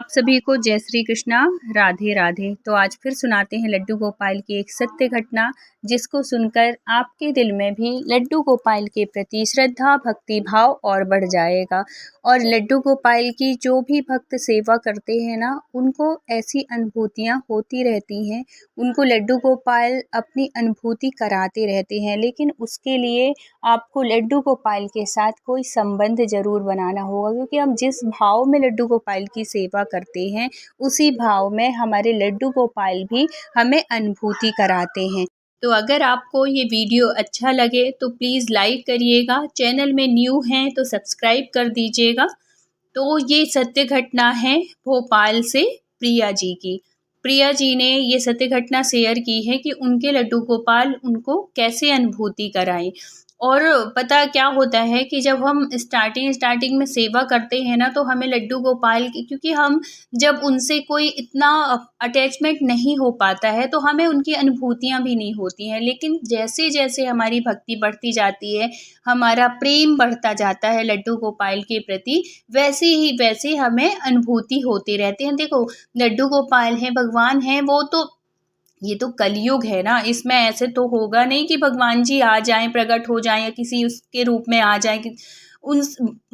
आप सभी को जय श्री कृष्णा, राधे राधे। तो आज फिर सुनाते हैं लड्डू गोपाल की एक सत्य घटना, जिसको सुनकर आपके दिल में भी लड्डू गोपाल के प्रति श्रद्धा भक्ति भाव और बढ़ जाएगा। और लड्डू गोपाल की जो भी भक्त सेवा करते हैं ना, उनको ऐसी अनुभूतियाँ होती रहती हैं, उनको लड्डू गोपाल अपनी अनुभूति कराते रहते हैं। लेकिन उसके लिए आपको लड्डू गोपाल के साथ कोई संबंध ज़रूर बनाना होगा, क्योंकि हम जिस भाव में लड्डू गोपाल की सेवा करते हैं, उसी भाव में हमारे लड्डू गोपाल भी हमें अनुभूति कराते हैं। तो अगर आपको ये वीडियो अच्छा लगे तो प्लीज़ लाइक करिएगा, चैनल में न्यू हैं तो सब्सक्राइब कर दीजिएगा। तो ये सत्य घटना है भोपाल से प्रिया जी की। प्रिया जी ने ये सत्य घटना शेयर की है कि उनके लड्डू गोपाल उनको कैसे अनुभूति कराएं। और पता क्या होता है कि जब हम स्टार्टिंग में सेवा करते हैं ना, तो हमें लड्डू गोपाल की, क्योंकि हम जब उनसे कोई इतना अटैचमेंट नहीं हो पाता है, तो हमें उनकी अनुभूतियाँ भी नहीं होती हैं। लेकिन जैसे जैसे हमारी भक्ति बढ़ती जाती है, हमारा प्रेम बढ़ता जाता है लड्डू गोपाल के प्रति, वैसे ही वैसे हमें अनुभूति होती रहती है। देखो, लड्डू गोपाल हैं, भगवान हैं, वो तो ये तो कलयुग है ना, इसमें ऐसे तो होगा नहीं कि भगवान जी आ जाएं, प्रकट हो जाएं, या किसी उसके रूप में आ जाएं, कि उन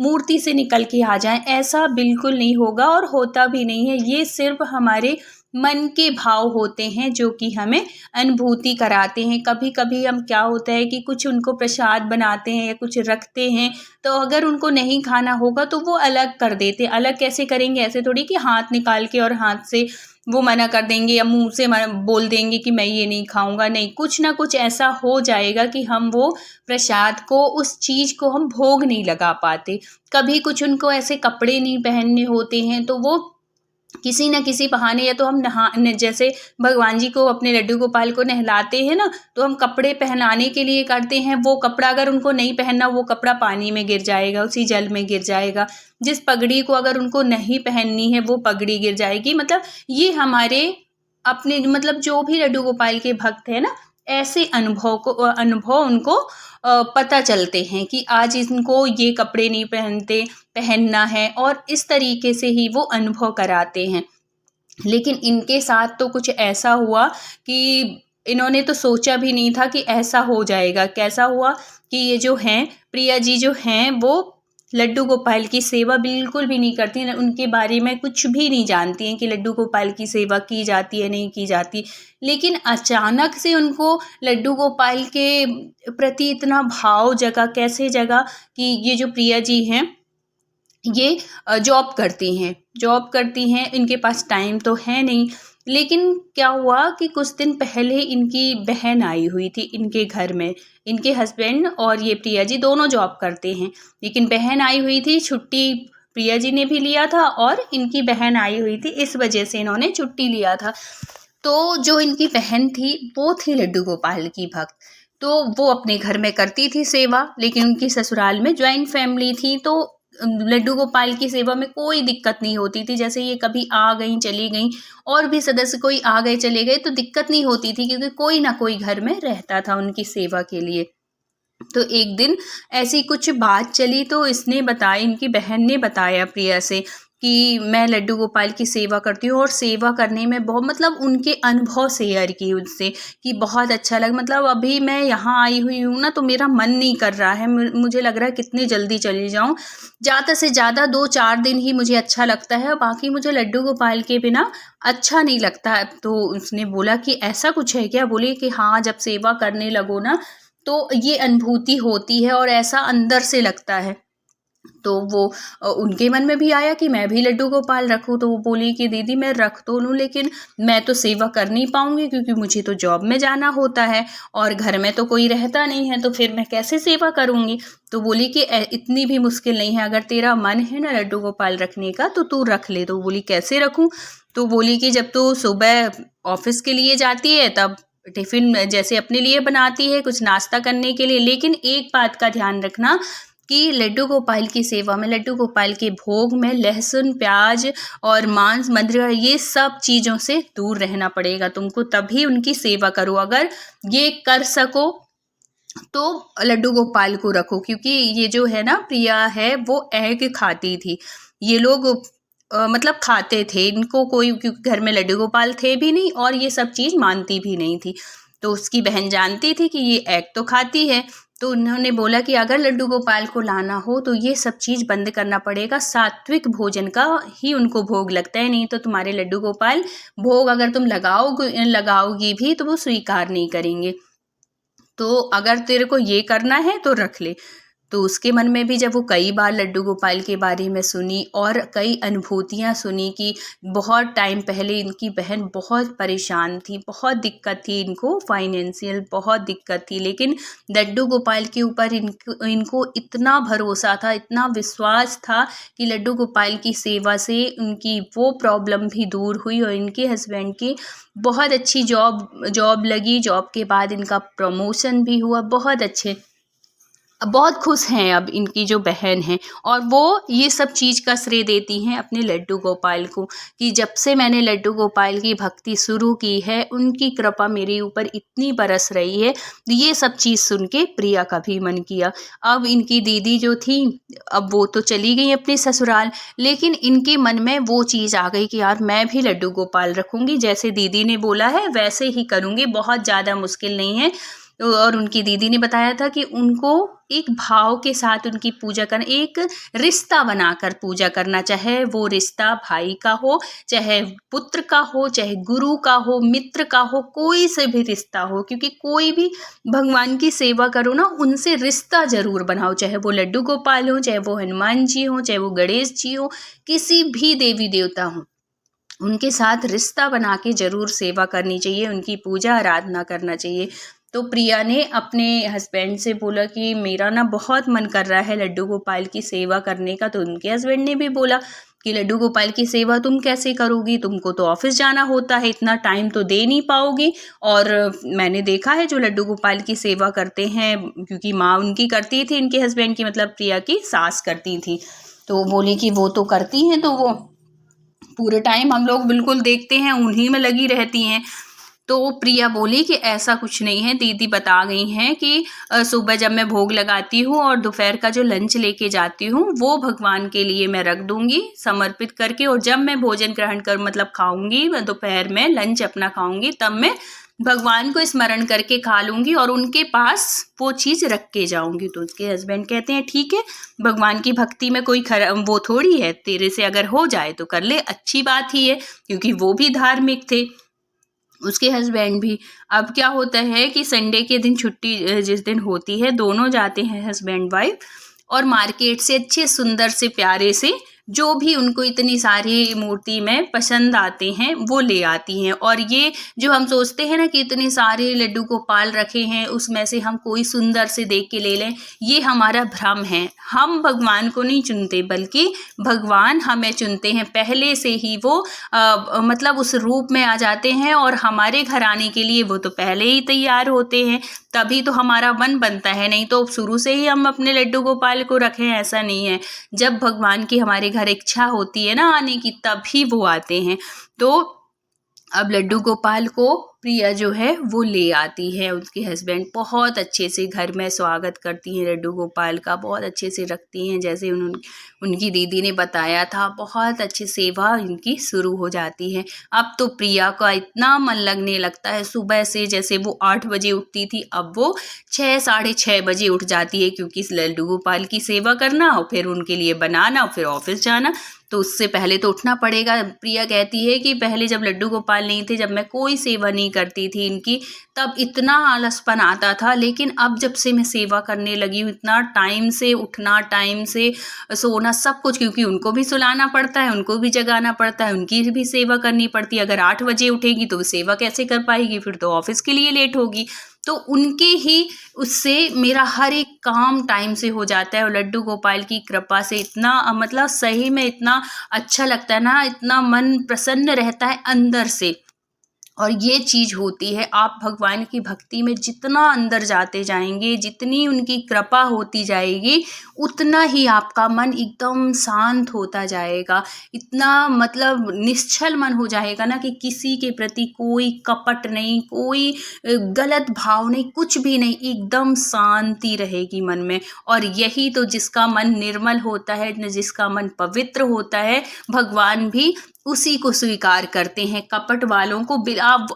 मूर्ति से निकल के आ जाएं। ऐसा बिल्कुल नहीं होगा और होता भी नहीं है। ये सिर्फ हमारे मन के भाव होते हैं जो कि हमें अनुभूति कराते हैं। कभी कभी हम क्या होता है कि कुछ उनको प्रसाद बनाते हैं या कुछ रखते हैं, तो अगर उनको नहीं खाना होगा तो वो अलग कर देते। अलग कैसे करेंगे? ऐसे थोड़ी कि हाथ निकाल के और हाथ से वो मना कर देंगे, या मुंह से बोल देंगे कि मैं ये नहीं खाऊंगा। नहीं, कुछ ना कुछ ऐसा हो जाएगा कि हम वो प्रसाद को, उस चीज़ को हम भोग नहीं लगा पाते। कभी कुछ उनको ऐसे कपड़े नहीं पहनने होते हैं, तो वो किसी न किसी बहाने, या तो हम जैसे भगवान जी को, अपने लड्डू गोपाल को नहलाते हैं ना, तो हम कपड़े पहनाने के लिए करते हैं। वो कपड़ा अगर उनको नहीं पहनना, वो कपड़ा पानी में गिर जाएगा, उसी जल में गिर जाएगा। जिस पगड़ी को अगर उनको नहीं पहननी है, वो पगड़ी गिर जाएगी। मतलब ये हमारे अपने, मतलब जो भी लड्डू गोपाल के भक्त हैं ना, ऐसे अनुभव उनको पता चलते हैं कि आज इनको ये कपड़े नहीं पहनना है, और इस तरीके से ही वो अनुभव कराते हैं। लेकिन इनके साथ तो कुछ ऐसा हुआ कि इन्होंने तो सोचा भी नहीं था कि ऐसा हो जाएगा। कैसा हुआ कि ये जो हैं, प्रिया जी जो हैं, वो लड्डू गोपाल की सेवा बिल्कुल भी नहीं करती हैं, उनके बारे में कुछ भी नहीं जानती हैं कि लड्डू गोपाल की सेवा की जाती है नहीं की जाती। लेकिन अचानक से उनको लड्डू गोपाल के प्रति इतना भाव जगा। कैसे जगा कि ये जो प्रिया जी हैं, ये जॉब करती हैं, इनके पास टाइम तो है नहीं। लेकिन क्या हुआ कि कुछ दिन पहले इनकी बहन आई हुई थी इनके घर में। इनके हस्बैंड और ये प्रिया जी दोनों जॉब करते हैं, लेकिन बहन आई हुई थी। छुट्टी प्रिया जी ने भी लिया था और इनकी बहन आई हुई थी, इस वजह से इन्होंने छुट्टी लिया था। तो जो इनकी बहन थी, वो थी लड्डू गोपाल की भक्त। तो वो अपने घर में करती थी सेवा, लेकिन उनकी ससुराल में जॉइंट फैमिली थी, तो लड्डू गोपाल की सेवा में कोई दिक्कत नहीं होती थी। जैसे ये कभी आ गई चली गई, और भी सदस्य कोई आ गए चले गए, तो दिक्कत नहीं होती थी, क्योंकि कोई ना कोई घर में रहता था उनकी सेवा के लिए। तो एक दिन ऐसी कुछ बात चली, तो इसने बताया, इनकी बहन ने बताया प्रिया से कि मैं लड्डू गोपाल की सेवा करती हूँ, और सेवा करने में बहुत, मतलब उनके अनुभव शेयर किए उनसे कि बहुत अच्छा लगा। मतलब अभी मैं यहाँ आई हुई हूँ ना, तो मेरा मन नहीं कर रहा है, मुझे लग रहा है कितनी जल्दी चली जाऊँ। ज़्यादा से ज़्यादा 2-4 दिन ही मुझे अच्छा लगता है, बाकी मुझे लड्डू गोपाल के बिना अच्छा नहीं लगता। तो उसने बोला कि ऐसा कुछ है क्या? बोली कि हाँ, जब सेवा करने लगो ना, तो ये अनुभूति होती है और ऐसा अंदर से लगता है। तो वो उनके मन में भी आया कि मैं भी लड्डू गोपाल रखूँ। तो वो बोली कि दीदी मैं रख तो लूँ, लेकिन मैं तो सेवा कर नहीं पाऊँगी, क्योंकि मुझे तो जॉब में जाना होता है और घर में तो कोई रहता नहीं है, तो फिर मैं कैसे सेवा करूँगी। तो बोली कि इतनी भी मुश्किल नहीं है, अगर तेरा मन है ना लड्डू गोपाल रखने का, तो तू रख ले। तो बोली कैसे रखूँ? तो बोली कि जब तू सुबह ऑफिस के लिए जाती है, तब टिफ़िन जैसे अपने लिए बनाती है, कुछ नाश्ता करने के लिए, लेकिन एक बात का ध्यान रखना कि लड्डू गोपाल की सेवा में, लड्डू गोपाल के भोग में लहसुन, प्याज और मांस, मदिरा, ये सब चीज़ों से दूर रहना पड़ेगा तुमको, तभी उनकी सेवा करो। अगर ये कर सको तो लड्डू गोपाल को रखो, क्योंकि ये जो है ना, प्रिया है, वो एग खाती थी। ये लोग मतलब खाते थे। इनको कोई, क्योंकि घर में लड्डू गोपाल थे भी नहीं और ये सब चीज़ मानती भी नहीं थी। तो उसकी बहन जानती थी कि ये एग तो खाती है, तो उन्होंने बोला कि अगर लड्डू गोपाल को लाना हो तो ये सब चीज़ बंद करना पड़ेगा, सात्विक भोजन का ही उनको भोग लगता है, नहीं तो तुम्हारे लड्डू गोपाल भोग अगर तुम लगाओगी भी तो वो स्वीकार नहीं करेंगे। तो अगर तेरे को ये करना है तो रख ले। तो उसके मन में भी जब वो कई बार लड्डू गोपाल के बारे में सुनी और कई अनुभूतियाँ सुनी कि बहुत टाइम पहले इनकी बहन बहुत परेशान थी, बहुत दिक्कत थी, इनको फाइनेंशियल बहुत दिक्कत थी, लेकिन लड्डू गोपाल के ऊपर इनको इतना भरोसा था, इतना विश्वास था कि लड्डू गोपाल की सेवा से उनकी वो प्रॉब्लम भी दूर हुई और इनके हस्बैंड की बहुत अच्छी जॉब लगी। जॉब के बाद इनका प्रमोशन भी हुआ, बहुत अच्छे, बहुत खुश हैं अब इनकी जो बहन है। और वो ये सब चीज़ का श्रेय देती हैं अपने लड्डू गोपाल को कि जब से मैंने लड्डू गोपाल की भक्ति शुरू की है उनकी कृपा मेरे ऊपर इतनी बरस रही है। ये सब चीज़ सुन के प्रिया का भी मन किया। अब इनकी दीदी जो थी, अब वो तो चली गई अपने ससुराल, लेकिन इनके मन में वो चीज़ आ गई कि यार मैं भी लड्डू गोपाल रखूँगी, जैसे दीदी ने बोला है वैसे ही करूँगी, बहुत ज़्यादा मुश्किल नहीं है। और उनकी दीदी ने बताया था कि उनको एक भाव के साथ उनकी पूजा करना, एक रिश्ता बनाकर पूजा करना, चाहे वो रिश्ता भाई का हो, चाहे पुत्र का हो, चाहे गुरु का हो, मित्र का हो, कोई से भी रिश्ता हो, क्योंकि कोई भी भगवान की सेवा करो ना, उनसे रिश्ता जरूर बनाओ, चाहे वो लड्डू गोपाल हो, चाहे वो हनुमान जी हो, चाहे वो गणेश जी हो, किसी भी देवी देवता हो, उनके साथ रिश्ता बना के ज़रूर सेवा करनी चाहिए, उनकी पूजा आराधना करना चाहिए। तो प्रिया ने अपने हस्बैंड से बोला कि मेरा ना बहुत मन कर रहा है लड्डू गोपाल की सेवा करने का। तो उनके हस्बैंड ने भी बोला कि लड्डू गोपाल की सेवा तुम कैसे करोगी, तुमको तो ऑफिस जाना होता है, इतना टाइम तो दे नहीं पाओगी। और मैंने देखा है जो लड्डू गोपाल की सेवा करते हैं, क्योंकि माँ उनकी करती थी, इनके हस्बैंड की मतलब प्रिया की सास करती थी, तो बोली कि वो तो करती हैं, तो वो पूरे टाइम हम लोग बिल्कुल देखते हैं उन्हीं में लगी रहती हैं। तो प्रिया बोली कि ऐसा कुछ नहीं है, दीदी बता गई हैं कि सुबह जब मैं भोग लगाती हूँ और दोपहर का जो लंच लेके जाती हूँ वो भगवान के लिए मैं रख दूंगी समर्पित करके, और जब मैं भोजन ग्रहण कर मतलब खाऊंगी, मैं दोपहर में लंच अपना खाऊंगी, तब मैं भगवान को स्मरण करके खा लूंगी और उनके पास वो चीज़ रख के जाऊंगी। तो उसके हस्बैंड कहते हैं ठीक है, भगवान की भक्ति में कोई वो थोड़ी है, तेरे से अगर हो जाए तो कर ले, अच्छी बात ही है, क्योंकि वो भी धार्मिक थे उसके हस्बैंड भी। अब क्या होता है कि संडे के दिन छुट्टी जिस दिन होती है, दोनों जाते हैं हस्बैंड वाइफ और मार्केट से अच्छे सुंदर से प्यारे से जो भी उनको इतनी सारी मूर्ति में पसंद आते हैं वो ले आती हैं। और ये जो हम सोचते हैं ना कि इतने सारे लड्डू गोपाल रखे हैं उसमें से हम कोई सुंदर से देख के ले लें, ये हमारा भ्रम है। हम भगवान को नहीं चुनते बल्कि भगवान हमें चुनते हैं, पहले से ही वो मतलब उस रूप में आ जाते हैं और हमारे घर आने के लिए वो तो पहले ही तैयार होते हैं, तभी तो हमारा मन बनता है, नहीं तो शुरू से ही हम अपने लड्डू गोपाल को रखें ऐसा नहीं है। जब भगवान की हमारे घर इच्छा होती है ना आने की, तभी वो आते हैं। तो अब लड्डू गोपाल को प्रिया जो है वो ले आती है, उसके हस्बैंड बहुत अच्छे से घर में स्वागत करती हैं लड्डू गोपाल का, बहुत अच्छे से रखती हैं जैसे उनकी दीदी ने बताया था, बहुत अच्छी सेवा इनकी शुरू हो जाती है। अब तो प्रिया का इतना मन लगने लगता है, सुबह से जैसे वो 8 बजे उठती थी अब वो 6 साढ़े 6 बजे उठ जाती है, क्योंकि लड्डू गोपाल की सेवा करना और फिर उनके लिए बनाना और फिर ऑफिस जाना, तो उससे पहले तो उठना पड़ेगा। प्रिया कहती है कि पहले जब लड्डू गोपाल नहीं थे, जब मैं कोई सेवा नहीं करती थी इनकी, तब इतना आलसपन आता था, लेकिन अब जब से मैं सेवा करने लगी हूँ, इतना टाइम से उठना, टाइम से सोना, सब कुछ, क्योंकि उनको भी सुलाना पड़ता है, उनको भी जगाना पड़ता है, उनकी भी सेवा करनी पड़ती है। अगर 8 बजे उठेगी तो वो सेवा कैसे कर पाएगी, फिर तो ऑफिस के लिए लेट होगी। तो उनके ही उससे मेरा हर एक काम टाइम से हो जाता है और लड्डू गोपाल की कृपा से इतना मतलब सही में इतना अच्छा लगता है ना, इतना मन प्रसन्न रहता है अंदर से। और ये चीज़ होती है, आप भगवान की भक्ति में जितना अंदर जाते जाएंगे, जितनी उनकी कृपा होती जाएगी, उतना ही आपका मन एकदम शांत होता जाएगा। इतना मतलब निश्चल मन हो जाएगा ना कि किसी के प्रति कोई कपट नहीं, कोई गलत भाव नहीं, कुछ भी नहीं, एकदम शांति रहेगी मन में। और यही तो जिसका मन निर्मल होता है, जिसका मन पवित्र होता है, भगवान भी उसी को स्वीकार करते हैं। कपट वालों को आप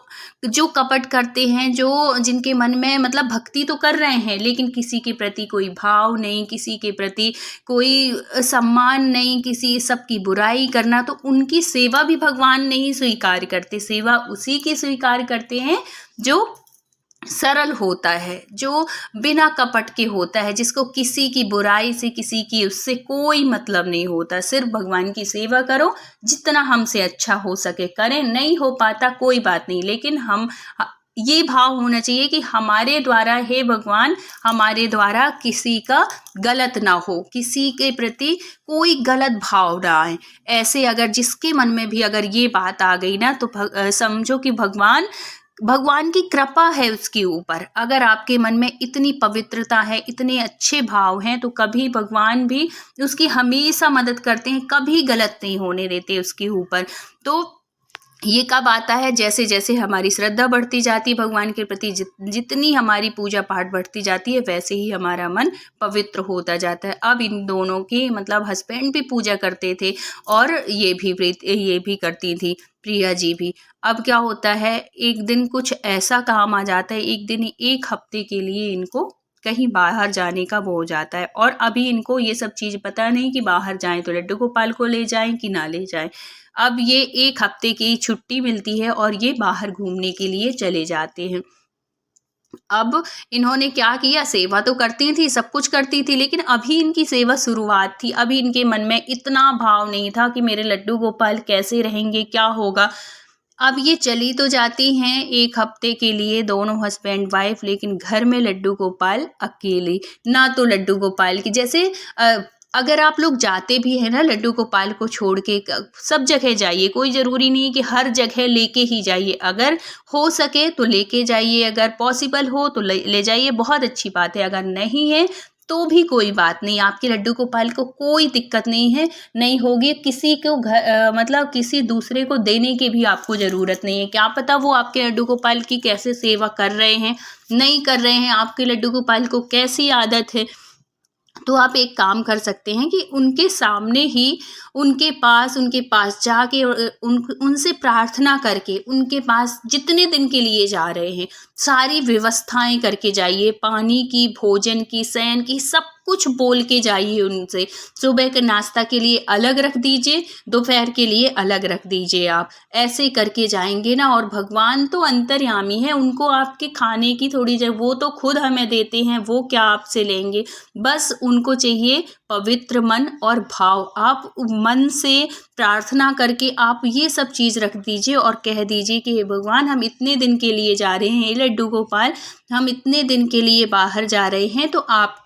जो कपट करते हैं, जो जिनके मन में मतलब भक्ति तो कर रहे हैं लेकिन किसी के प्रति कोई भाव नहीं, किसी के प्रति कोई सम्मान नहीं, किसी सबकी बुराई करना, तो उनकी सेवा भी भगवान नहीं स्वीकार करते। सेवा उसी की स्वीकार करते हैं जो सरल होता है, जो बिना कपट के होता है, जिसको किसी की बुराई से, किसी की उससे कोई मतलब नहीं होता। सिर्फ भगवान की सेवा करो, जितना हमसे अच्छा हो सके करें, नहीं हो पाता कोई बात नहीं, लेकिन हम ये भाव होना चाहिए कि हमारे द्वारा, हे भगवान, हमारे द्वारा किसी का गलत ना हो, किसी के प्रति कोई गलत भाव ना आए। ऐसे अगर जिसके मन में भी अगर ये बात आ गई ना, तो समझो कि भगवान की कृपा है उसके ऊपर। अगर आपके मन में इतनी पवित्रता है, इतने अच्छे भाव हैं, तो कभी भगवान भी उसकी हमेशा मदद करते हैं, कभी गलत नहीं होने देते उसके ऊपर। तो ये कब आता है? जैसे जैसे हमारी श्रद्धा बढ़ती जाती है भगवान के प्रति, जितनी हमारी पूजा पाठ बढ़ती जाती है, वैसे ही हमारा मन पवित्र होता जाता है। अब इन दोनों की मतलब हस्बैंड भी पूजा करते थे और ये भी करती थी, प्रिया जी भी। अब क्या होता है, एक दिन कुछ ऐसा काम आ जाता है, एक दिन 1 हफ्ते के लिए इनको कहीं बाहर जाने का वो हो जाता है। और अभी इनको ये सब चीज़ पता नहीं कि बाहर जाएं तो लड्डू गोपाल को ले जाएं कि ना ले जाएं। अब ये 1 हफ्ते की छुट्टी मिलती है और ये बाहर घूमने के लिए चले जाते हैं। अब इन्होंने क्या किया, सेवा तो करती थी, सब कुछ करती थी, लेकिन अभी इनकी सेवा शुरुआत थी। अभी इनके मन में इतना भाव नहीं था कि मेरे लड्डू गोपाल कैसे रहेंगे, क्या होगा। अब ये चली तो जाती हैं 1 हफ्ते के लिए दोनों हस्बैंड वाइफ, लेकिन घर में लड्डू गोपाल अकेले। ना तो लड्डू गोपाल की जैसे अगर आप लोग जाते भी हैं ना लड्डू गोपाल को छोड़ के, सब जगह जाइए, कोई ज़रूरी नहीं है कि हर जगह लेके ही जाइए। अगर हो सके तो लेके जाइए, अगर पॉसिबल हो तो ले जाइए, बहुत अच्छी बात है। अगर नहीं है तो भी कोई बात नहीं, आपके लड्डू गोपाल को कोई दिक्कत नहीं है, नहीं होगी। किसी को मतलब किसी दूसरे को देने की भी आपको ज़रूरत नहीं है। क्या पता वो आपके लड्डू गोपाल की कैसे सेवा कर रहे हैं, नहीं कर रहे हैं, आपके लड्डू गोपाल को कैसी आदत है। तो आप एक काम कर सकते हैं कि उनके सामने ही उनके पास जाके उनसे प्रार्थना करके, उनके पास जितने दिन के लिए जा रहे हैं सारी व्यवस्थाएं करके जाइए, पानी की, भोजन की, शयन की, सब कुछ बोल के जाइए उनसे। सुबह के नाश्ता के लिए अलग रख दीजिए, दोपहर के लिए अलग रख दीजिए। आप ऐसे करके जाएंगे ना, और भगवान तो अंतर्यामी है, उनको आपके खाने की थोड़ी जगह, वो तो खुद हमें देते हैं, वो क्या आपसे लेंगे। बस उनको चाहिए पवित्र मन और भाव। आप मन से प्रार्थना करके आप ये सब चीज़ रख दीजिए और कह दीजिए कि हे भगवान, हम इतने दिन के लिए जा रहे हैं, लड्डू गोपाल हम इतने दिन के लिए बाहर जा रहे हैं, तो आप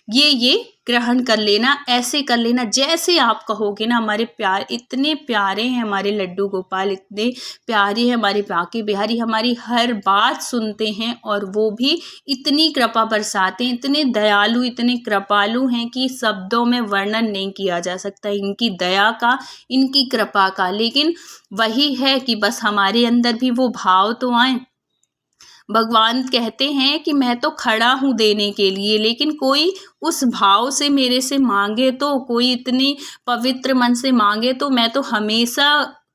ये ग्रहण कर लेना, ऐसे कर लेना जैसे आप कहोगे ना। हमारे प्यार इतने प्यारे हैं, हमारे लड्डू गोपाल इतने प्यारे हैं, हमारे बांके बिहारी हमारी हर बात सुनते हैं और वो भी इतनी कृपा बरसाते हैं, इतने दयालु, इतने कृपालु हैं कि शब्दों में वर्णन नहीं किया जा सकता इनकी दया का, इनकी कृपा का। लेकिन वही है कि बस हमारे अंदर भी वो भाव तो आए। भगवान कहते हैं कि मैं तो खड़ा हूँ देने के लिए, लेकिन कोई उस भाव से मेरे से मांगे, तो कोई इतनी पवित्र मन से मांगे, तो मैं तो हमेशा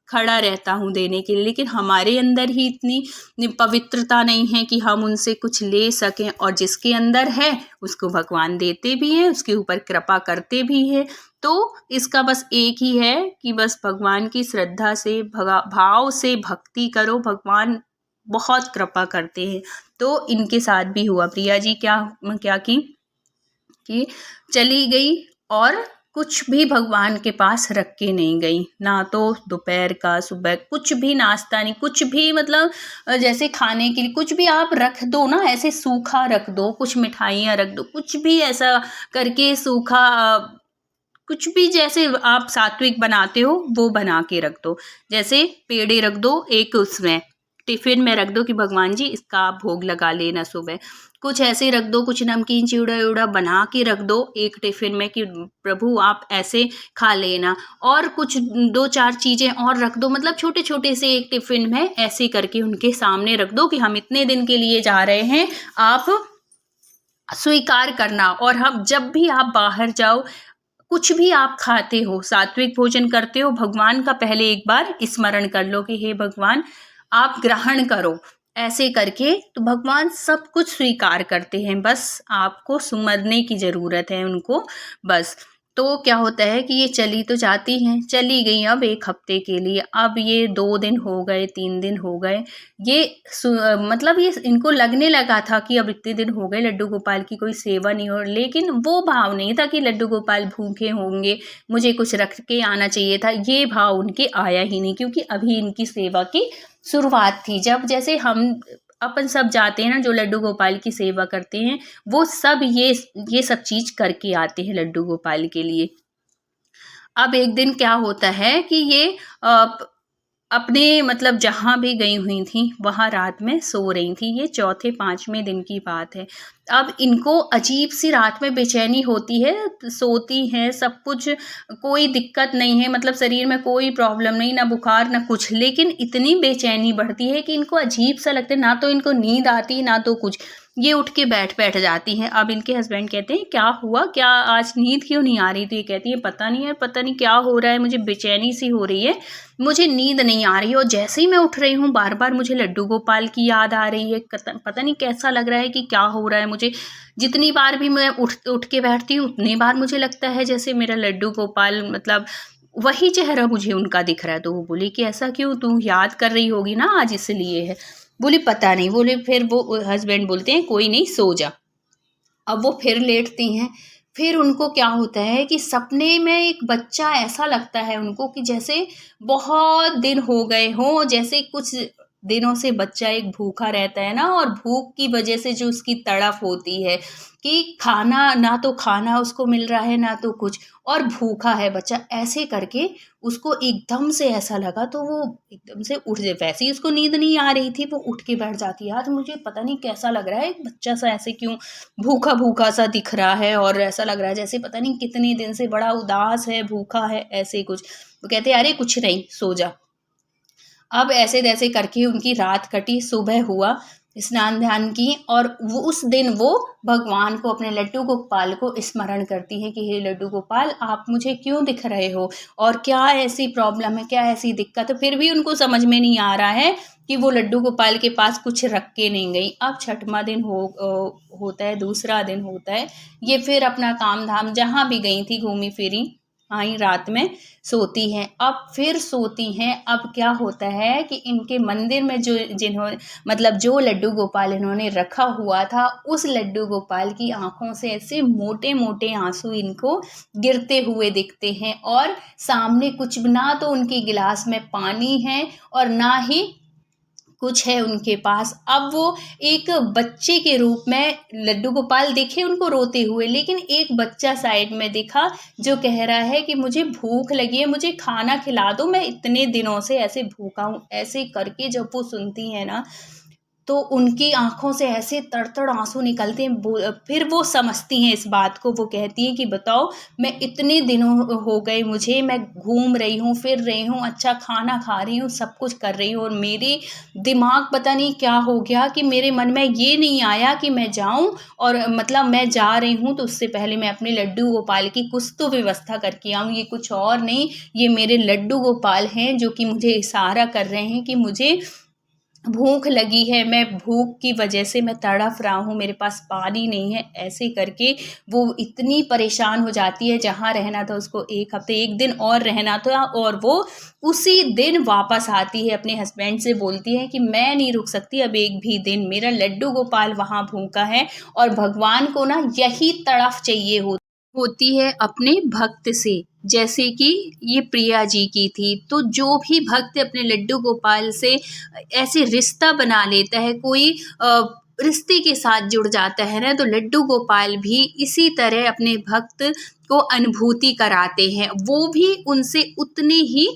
खड़ा रहता हूँ देने के लिए। लेकिन हमारे अंदर ही इतनी पवित्रता नहीं है कि हम उनसे कुछ ले सकें, और जिसके अंदर है उसको भगवान देते भी हैं, उसके ऊपर कृपा करते भी हैं। तो इसका बस एक ही है कि बस भगवान की श्रद्धा से, भाव से भक्ति करो, भगवान बहुत कृपा करते हैं। तो इनके साथ भी हुआ। प्रिया जी क्या की कि चली गई और कुछ भी भगवान के पास रख के नहीं गई, ना तो दोपहर का, सुबह कुछ भी नाश्ता नहीं, कुछ भी मतलब जैसे खाने के लिए कुछ भी आप रख दो ना, ऐसे सूखा रख दो, कुछ मिठाइयाँ रख दो, कुछ भी ऐसा करके सूखा, कुछ भी जैसे आप सात्विक बनाते हो वो बना के रख दो। जैसे पेड़े रख दो एक उसमें टिफ़िन में रख दो कि भगवान जी इसका आप भोग लगा लेना सुबह। कुछ ऐसे रख दो, कुछ नमकीन चिवड़ा-विवड़ा बना के रख दो एक टिफ़िन में कि प्रभु आप ऐसे खा लेना, और कुछ 2-4 चीज़ें और रख दो, मतलब छोटे-छोटे से एक टिफ़िन में ऐसे करके उनके सामने रख दो कि हम इतने दिन के लिए जा रहे हैं, आप स्वीकार करना। और हम जब भी आप बाहर जाओ, कुछ भी आप खाते हो, सात्विक भोजन करते हो, भगवान का पहले एक बार स्मरण कर लो कि हे भगवान आप ग्रहण करो। ऐसे करके तो भगवान सब कुछ स्वीकार करते हैं, बस आपको सुमरने की ज़रूरत है उनको, बस। तो क्या होता है कि ये चली तो जाती हैं, चली गई अब 1 हफ्ते के लिए, अब ये 2 दिन हो गए, 3 दिन हो गए, ये मतलब ये इनको लगने लगा था कि अब इतने दिन हो गए लड्डू गोपाल की कोई सेवा नहीं हो, लेकिन वो भाव नहीं था कि लड्डू गोपाल भूखे होंगे, मुझे कुछ रख के आना चाहिए था, ये भाव उनके आया ही नहीं, क्योंकि अभी इनकी सेवा की शुरुआत थी। जब जैसे हम अपन सब जाते हैं ना, जो लड्डू गोपाल की सेवा करते हैं, वो सब ये सब चीज़ करके आते हैं लड्डू गोपाल के लिए। अब एक दिन क्या होता है कि ये अपने मतलब जहाँ भी गई हुई थी वहाँ रात में सो रही थी, ये चौथे 5वें दिन की बात है। अब इनको अजीब सी रात में बेचैनी होती है, सोती हैं सब कुछ, कोई दिक्कत नहीं है, मतलब शरीर में कोई प्रॉब्लम नहीं, ना बुखार ना कुछ, लेकिन इतनी बेचैनी बढ़ती है कि इनको अजीब सा लगता है, ना तो इनको नींद आती ना तो कुछ, ये उठ के बैठ जाती हैं। अब इनके हस्बैंड कहते हैं क्या हुआ, क्या आज नींद क्यों नहीं आ रही? तो ये कहती है पता नहीं यार, पता नहीं क्या हो रहा है, मुझे बेचैनी सी हो रही है, मुझे नींद नहीं आ रही है, और जैसे ही मैं उठ रही हूँ बार बार मुझे लड्डू गोपाल की याद आ रही है, पता नहीं कैसा लग रहा है कि क्या हो रहा है मुझे। जितनी बार भी मैं उठ उठ के बैठती हूँ उतनी बार मुझे लगता है जैसे मेरा लड्डू गोपाल, मतलब वही चेहरा मुझे उनका दिख रहा है। तो वो बोली कि ऐसा क्यों, तू याद कर रही होगी ना आज इसलिए है। बोली पता नहीं। बोले, फिर वो हस्बैंड बोलते हैं कोई नहीं सो जा। अब वो फिर लेटती हैं। फिर उनको क्या होता है कि सपने में एक बच्चा ऐसा लगता है उनको कि जैसे बहुत दिन हो गए हों, जैसे कुछ दिनों से बच्चा एक भूखा रहता है ना, और भूख की वजह से जो उसकी तड़फ होती है कि खाना, ना तो खाना उसको मिल रहा है ना तो कुछ, और भूखा है बच्चा, ऐसे करके उसको एकदम से ऐसा लगा, तो वो एकदम से उठ जाए। वैसे ही उसको नींद नहीं आ रही थी, वो उठ के बैठ जाती है, यार मुझे पता नहीं कैसा लग रहा है, एक बच्चा सा ऐसे क्यों भूखा भूखा सा दिख रहा है, और ऐसा लग रहा है जैसे पता नहीं कितने दिन से बड़ा उदास है, भूखा है, ऐसे कुछ। वो कहते हैं अरे कुछ नहीं, सो जा। अब ऐसे तैसे करके उनकी रात कटी, सुबह हुआ, स्नान ध्यान की, और वो उस दिन वो भगवान को, अपने लड्डू गोपाल को स्मरण करती है कि हे लड्डू गोपाल आप मुझे क्यों दिख रहे हो, और क्या ऐसी प्रॉब्लम है, क्या ऐसी दिक्कत है। फिर भी उनको समझ में नहीं आ रहा है कि वो लड्डू गोपाल के पास कुछ रख के नहीं गई। अब छठवां दिन होता है, दूसरा दिन होता है, ये फिर अपना काम धाम जहाँ भी गई थी घूमी फिरी, आई रात में सोती हैं। अब फिर सोती हैं। अब क्या होता है कि इनके मंदिर में जो जिन्होंने, मतलब जो लड्डू गोपाल इन्होंने रखा हुआ था, उस लड्डू गोपाल की आंखों से ऐसे मोटे मोटे आंसू इनको गिरते हुए दिखते हैं, और सामने कुछ ना तो उनके गिलास में पानी है और ना ही कुछ है उनके पास। अब वो एक बच्चे के रूप में लड्डू गोपाल दिखे उनको रोते हुए, लेकिन एक बच्चा साइड में दिखा जो कह रहा है कि मुझे भूख लगी है, मुझे खाना खिला दो, मैं इतने दिनों से ऐसे भूखा हूँ। ऐसे करके जब वो सुनती है ना, तो उनकी आँखों से ऐसे तड़-तड़ आँसू निकलते हैं। फिर वो समझती हैं इस बात को, वो कहती हैं कि बताओ, मैं इतने दिनों हो गए मुझे, मैं घूम रही हूँ, फिर रही हूँ, अच्छा खाना खा रही हूँ, सब कुछ कर रही हूँ, और मेरे दिमाग पता नहीं क्या हो गया कि मेरे मन में ये नहीं आया कि मैं जाऊँ, और मतलब मैं जा रही हूँ तो उससे पहले मैं अपने लड्डू गोपाल की कुछ तो व्यवस्था करके आऊँ। ये कुछ और नहीं, ये मेरे लड्डू गोपाल हैं जो कि मुझे इशारा कर रहे हैं कि मुझे भूख लगी है, मैं भूख की वजह से मैं तड़फ रहा हूँ, मेरे पास पानी नहीं है। ऐसे करके वो इतनी परेशान हो जाती है, जहाँ रहना था उसको 1 हफ्ते, 1 दिन और रहना था, और वो उसी दिन वापस आती है, अपने हस्बैंड से बोलती है कि मैं नहीं रुक सकती अब एक भी दिन, मेरा लड्डू गोपाल वहाँ भूखा है, और भगवान को ना यही तड़फ चाहिए होती है अपने भक्त से, जैसे कि ये प्रिया जी की थी। तो जो भी भक्त अपने लड्डू गोपाल से ऐसे रिश्ता बना लेता है, कोई रिश्ते के साथ जुड़ जाता है ना, तो लड्डू गोपाल भी इसी तरह अपने भक्त को अनुभूति कराते हैं, वो भी उनसे उतने ही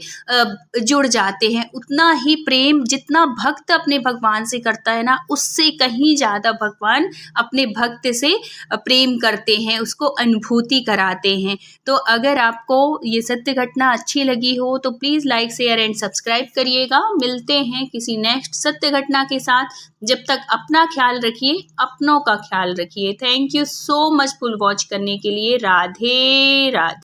जुड़ जाते हैं। उतना ही प्रेम जितना भक्त अपने भगवान से करता है ना, उससे कहीं ज़्यादा भगवान अपने भक्त से प्रेम करते हैं, उसको अनुभूति कराते हैं। तो अगर आपको ये सत्य घटना अच्छी लगी हो तो please like share and subscribe करिएगा। मिलते हैं किसी नेक्स्ट सत्य घटना के साथ। जब तक अपना ख्याल रखिए, अपनों का ख्याल रखिए। Thank you so much full watch करने के लिए। राधे राधे।